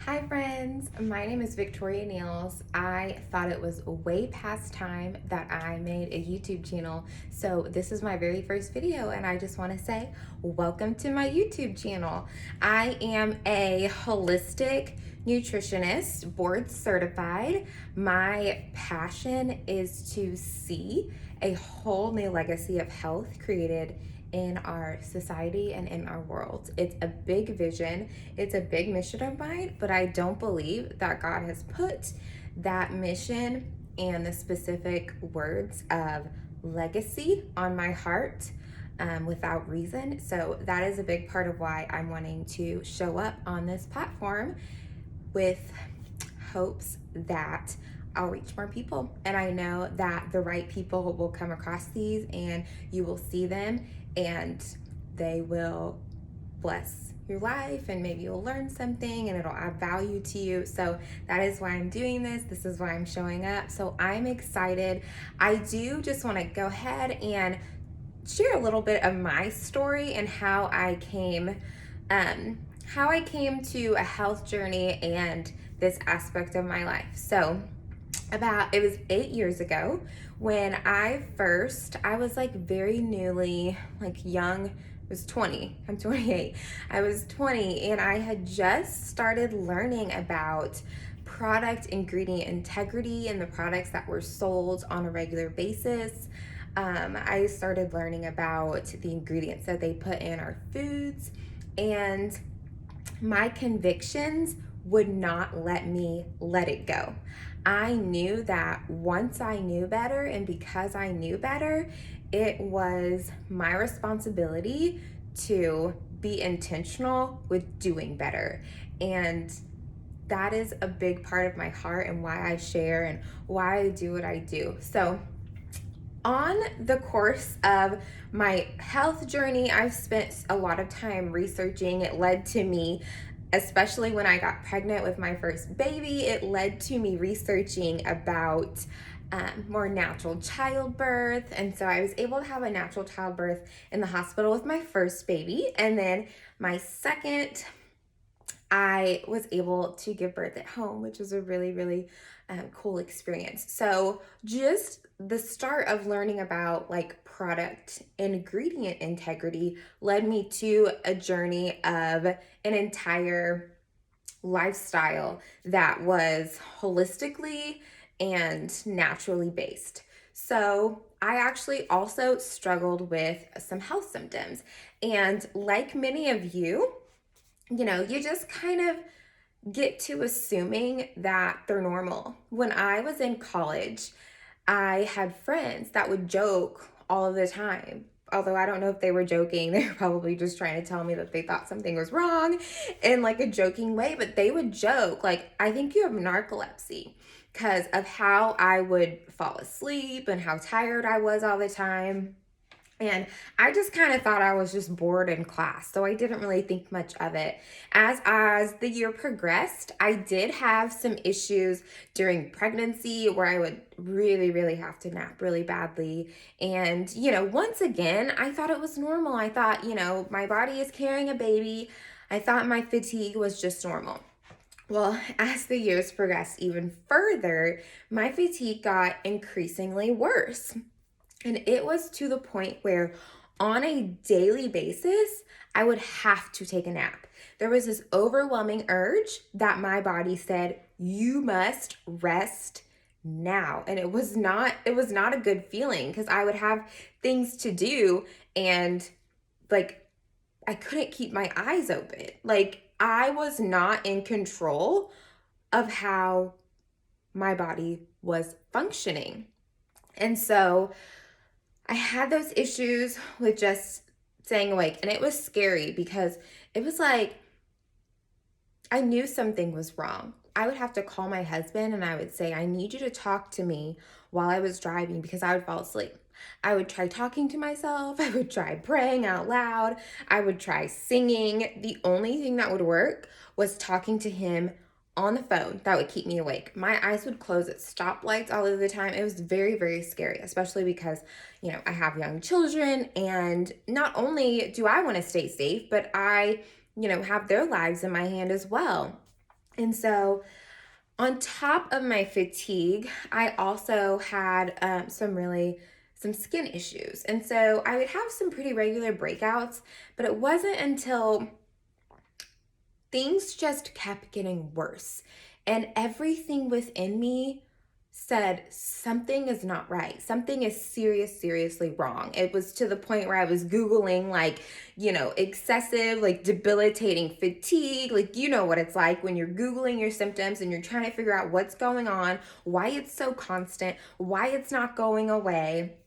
Hi friends, my name is Victoria Niels. I thought it was way past time that I made a YouTube channel, so this is my very first video and I just want to say welcome to my YouTube channel. I am a holistic nutritionist, board certified. My passion is to see a whole new legacy of health created in our society and in our world. It's a big vision, it's a big mission of mine, but I don't believe that God has put that mission and the specific words of legacy on my heart without reason. So that is a big part of why I'm wanting to show up on this platform with hopes that I'll reach more people. And I know that the right people will come across these and you will see them and they will bless your life and maybe you'll learn something and it'll add value to you. So that is why I'm doing this. This is why I'm showing up. So I'm excited. I do just want to go ahead and share a little bit of my story and how I came to a health journey and this aspect of my life. So it was 8 years ago when I was like very newly, like young. I was 20. I'm 28. I was 20 and I had just started learning about product ingredient integrity and the products that were sold on a regular basis. I started learning about the ingredients that they put in our foods, and my convictions would not let me let it go. I knew that once I knew better, and because I knew better, it was my responsibility to be intentional with doing better. And that is a big part of my heart and why I share and why I do what I do. So on the course of my health journey, I've spent a lot of time researching. It led to me, especially when I got pregnant with my first baby, it led to me researching about more natural childbirth. And so I was able to have a natural childbirth in the hospital with my first baby. And then my second, I was able to give birth at home, which was a really, really cool experience. So just the start of learning about like product ingredient integrity led me to a journey of an entire lifestyle that was holistically and naturally based. So I actually also struggled with some health symptoms. And like many of you, you just kind of get to assuming that they're normal. When I was in college, I had friends that would joke all of the time. Although I don't know if they were joking, they were probably just trying to tell me that they thought something was wrong in like a joking way, but they would joke, like, I think you have narcolepsy, because of how I would fall asleep and how tired I was all the time. And I just kind of thought I was just bored in class, so I didn't really think much of it. As the year progressed, I did have some issues during pregnancy where I would really, really have to nap really badly. And, once again, I thought it was normal. I thought, my body is carrying a baby. I thought my fatigue was just normal. Well, as the years progressed even further, my fatigue got increasingly worse. And it was to the point where on a daily basis, I would have to take a nap. There was this overwhelming urge that my body said, you must rest now. And it was not a good feeling because I would have things to do and like I couldn't keep my eyes open. Like I was not in control of how my body was functioning. And so I had those issues with just staying awake, and it was scary because it was like I knew something was wrong. I would have to call my husband and I would say, I need you to talk to me while I was driving, because I would fall asleep. I would try talking to myself. I would try praying out loud. I would try singing. The only thing that would work was talking to him on the phone. That would keep me awake. My eyes would close at stoplights all of the time. It was very, very scary, especially because, I have young children, and not only do I want to stay safe, but I, have their lives in my hand as well. And so on top of my fatigue, I also had some skin issues. And so I would have some pretty regular breakouts, but it wasn't until things just kept getting worse. And everything within me said something is not right. Something is seriously wrong. It was to the point where I was Googling excessive, debilitating fatigue. You know what it's like when you're Googling your symptoms and you're trying to figure out what's going on, why it's so constant, why it's not going away.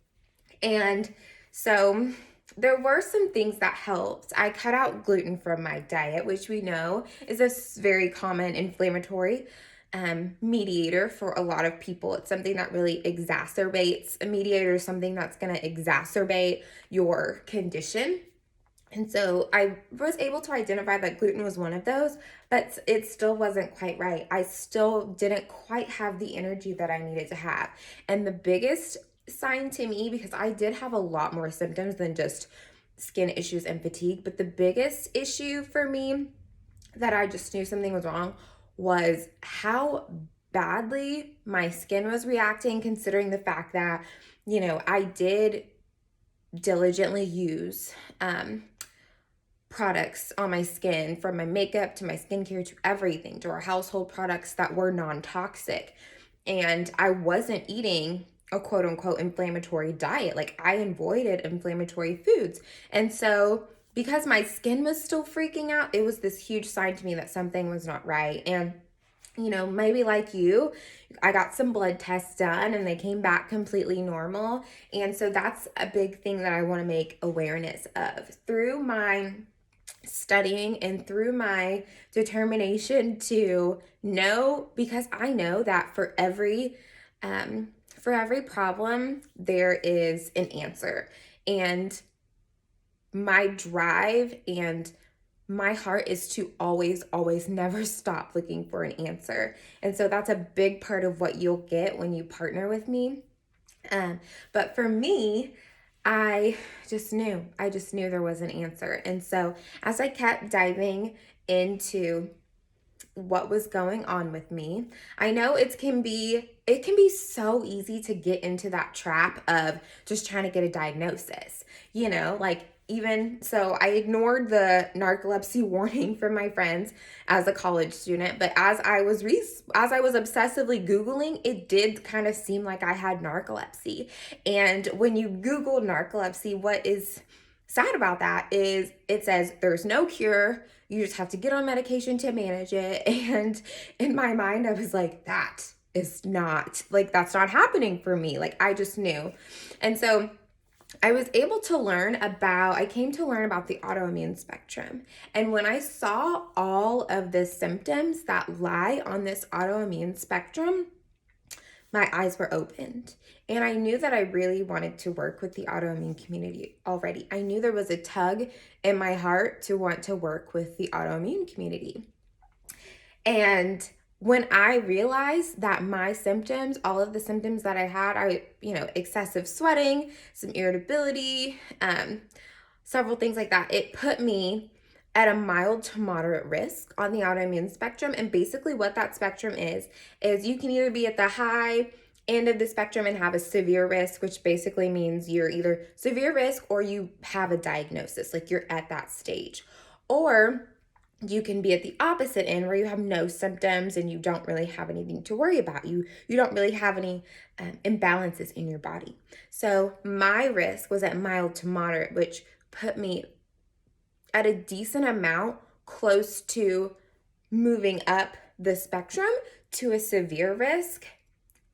And so there were some things that helped. I cut out gluten from my diet, which we know is a very common inflammatory mediator for a lot of people. It's something that really exacerbates a mediator, something that's going to exacerbate your condition. And so I was able to identify that gluten was one of those, but it still wasn't quite right. I still didn't quite have the energy that I needed to have. And the biggest sign to me, because I did have a lot more symptoms than just skin issues and fatigue, but the biggest issue for me that I just knew something was wrong was how badly my skin was reacting, considering the fact that, I did diligently use products on my skin, from my makeup to my skincare to everything, to our household products that were non-toxic. And I wasn't eating a quote unquote inflammatory diet. I avoided inflammatory foods. And so because my skin was still freaking out, it was this huge sign to me that something was not right. And maybe like you, I got some blood tests done and they came back completely normal. And so that's a big thing that I want to make awareness of through my studying and through my determination to know, because I know that for every problem there is an answer. And my drive and my heart is to always never stop looking for an answer. And so that's a big part of what you'll get when you partner with me. But for me, I just knew there was an answer. And so as I kept diving into what was going on with me, I know it can be so easy to get into that trap of just trying to get a diagnosis. Even so, I ignored the narcolepsy warning from my friends as a college student, but as I was obsessively Googling, it did kind of seem like I had narcolepsy. And when you Google narcolepsy, what is sad about that is it says there's no cure. You just have to get on medication to manage it. And in my mind, I was like, that's not happening for me. I just knew. And so I came to learn about the autoimmune spectrum. And when I saw all of the symptoms that lie on this autoimmune spectrum, my eyes were opened. And I knew that I really wanted to work with the autoimmune community already. I knew there was a tug in my heart to want to work with the autoimmune community. And when I realized that my symptoms, all of the symptoms that I had, excessive sweating, some irritability, several things like that, it put me at a mild to moderate risk on the autoimmune spectrum. And basically what that spectrum is you can either be at the high end of the spectrum and have a severe risk, which basically means you're either severe risk or you have a diagnosis, you're at that stage. Or you can be at the opposite end where you have no symptoms and you don't really have anything to worry about. You don't really have any imbalances in your body. So my risk was at mild to moderate, which put me at a decent amount close to moving up the spectrum to a severe risk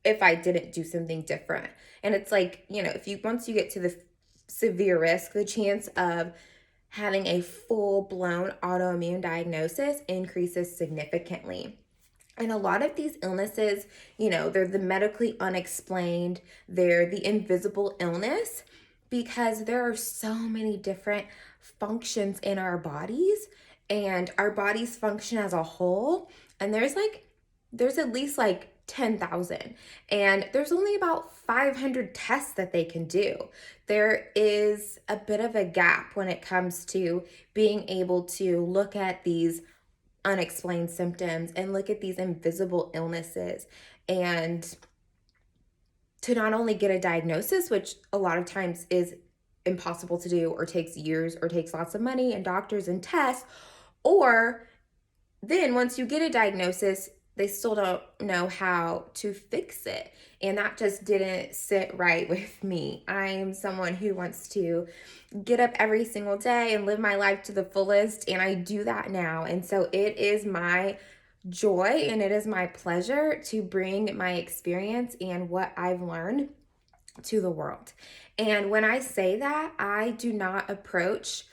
if I didn't do something different. And it's once you get to the severe risk, the chance of having a full-blown autoimmune diagnosis increases significantly. And a lot of these illnesses, they're the medically unexplained, they're the invisible illness, because there are so many different functions in our bodies, and our bodies function as a whole. And there's at least 10,000, and there's only about 500 tests that they can do. There is a bit of a gap when it comes to being able to look at these unexplained symptoms and look at these invisible illnesses, and to not only get a diagnosis, which a lot of times is impossible to do or takes years or takes lots of money and doctors and tests, or then once you get a diagnosis, they still don't know how to fix it. And that just didn't sit right with me. I am someone who wants to get up every single day and live my life to the fullest, and I do that now. And so it is my joy and it is my pleasure to bring my experience and what I've learned to the world. And when I say that, I do not approach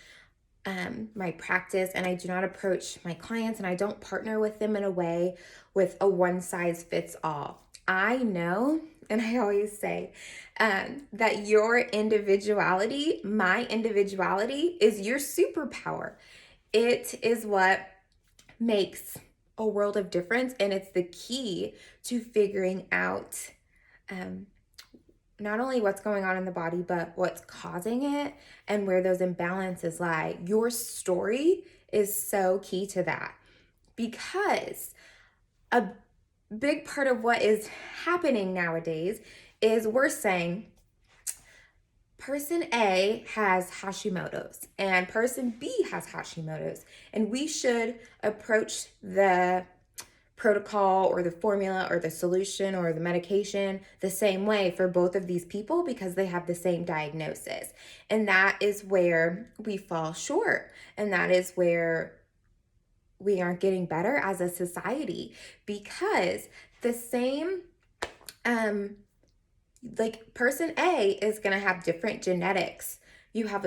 my practice, and I do not approach my clients, and I don't partner with them in a way with a one size fits all. I know, and I always say that your individuality, my individuality, is your superpower. It is what makes a world of difference, and it's the key to figuring out not only what's going on in the body, but what's causing it and where those imbalances lie. Your story is so key to that, because a big part of what is happening nowadays is we're saying person A has Hashimoto's and person B has Hashimoto's, and we should approach the protocol or the formula or the solution or the medication the same way for both of these people because they have the same diagnosis. And that is where we fall short. And that is where we aren't getting better as a society, because the same, like person A is going to have different genetics. You have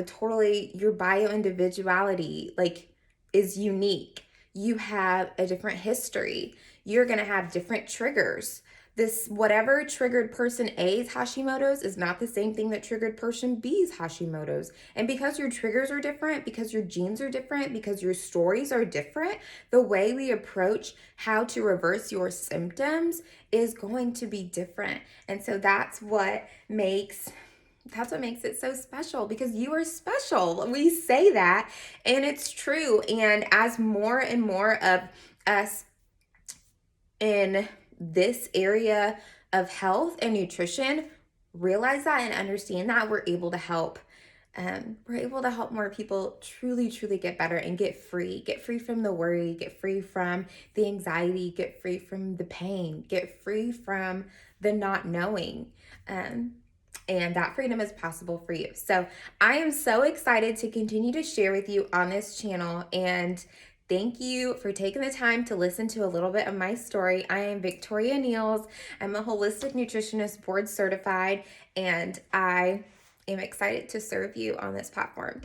your bio individuality like is unique. You have a different history. You're going to have different triggers. This, whatever triggered person A's Hashimoto's is not the same thing that triggered person B's Hashimoto's. And because your triggers are different, because your genes are different, because your stories are different, the way we approach how to reverse your symptoms is going to be different. And so that's what makes it so special, because you are special. We say that, and it's true. And as more and more of us in this area of health and nutrition realize that and understand that, we're able to help more people truly get better and get free from the worry, get free from the anxiety, get free from the pain, get free from the not knowing. And that freedom is possible for you. So I am so excited to continue to share with you on this channel, and thank you for taking the time to listen to a little bit of my story. I am Victoria Niels. I'm a holistic nutritionist, board certified, and I am excited to serve you on this platform.